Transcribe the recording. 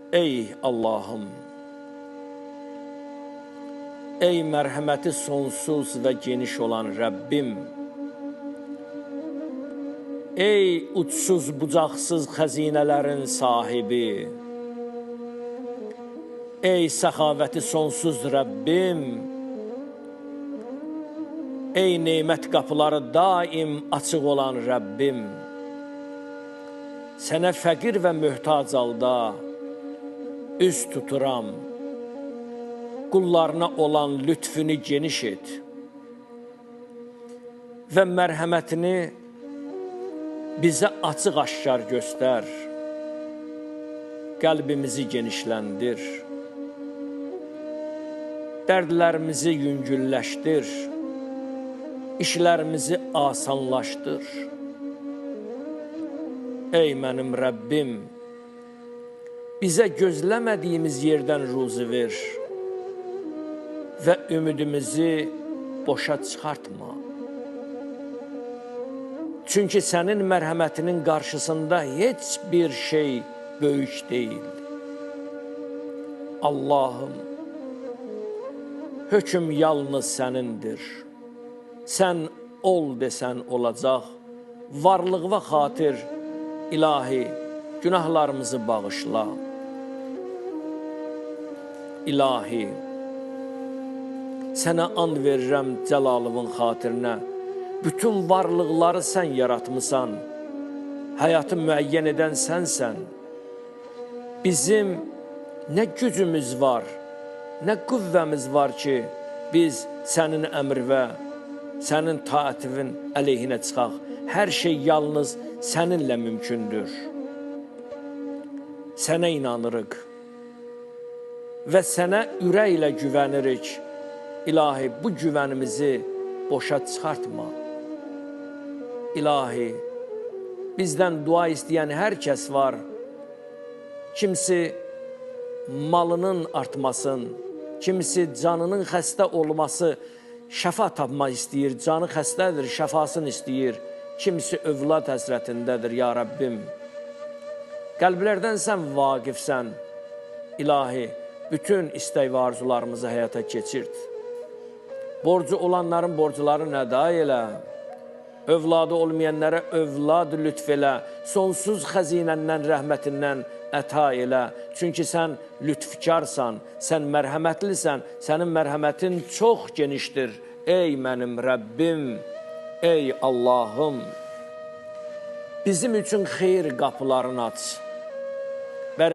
Ey Allah'ım, ey mərhəməti sonsuz və geniş olan Rəbbim, ey uçsuz bucaqsız xəzinələrin sahibi, ey səxavəti sonsuz Rəbbim, ey neymət qapıları daim açıq olan Rəbbim, sənə fəqir və möhtac halda üz tuturam, qullarına olan lütfünü geniş et və mərhəmətini bizə açıq-aşkar göstər, qəlbimizi genişləndir, dərdlərimizi yüngülləşdir, işlərimizi asanlaşdır. Ey mənim Rəbbim, bizə gözləmədiyimiz yerdən ruzi ver və ümidimizi boşa çıxartma. Çünki sənin mərhəmətinin qarşısında heç bir şey böyük deyil. Allahım, hökm yalnız sənindir. Sən ol desən olacaq, varlığına xatir ilahi günahlarımızı bağışla. İlahi, sənə and verirəm cəlalının xatirinə, bütün varlıqları sən yaratmısan, həyatı müəyyən edən sənsən. Bizim nə gücümüz var, nə qüvvəmiz var ki, biz sənin əmr və sənin taətivin əleyhinə çıxaq. Hər şey yalnız səninlə mümkündür. Sənə inanırıq və sənə ürəklə güvənirik. İlahi, bu güvənimizi boşa çıxartma. İlahi, bizdən dua istəyən hər kəs var. Kimisi malının artmasın, kimisi canının xəstə olması, şəfa tapmaq istəyir, canı xəstədir, şəfasını istəyir. Kimisi övlad həsrətindədir, ya Rəbbim. Qəlblərdən sən vaqifsən, İlahi, bütün istək və arzularımızı həyata keçirt. Borcu olanların borcularını əda elə, övladı olmayanlara övlad lütf elə, sonsuz xəzinəndən, rəhmətindən əta elə. Çünki sən lütfkarsan, sən mərhəmətlisən, sənin mərhəmətin çox genişdir. Ey mənim Rəbbim, ey Allahım, bizim üçün xeyir qapılarını aç.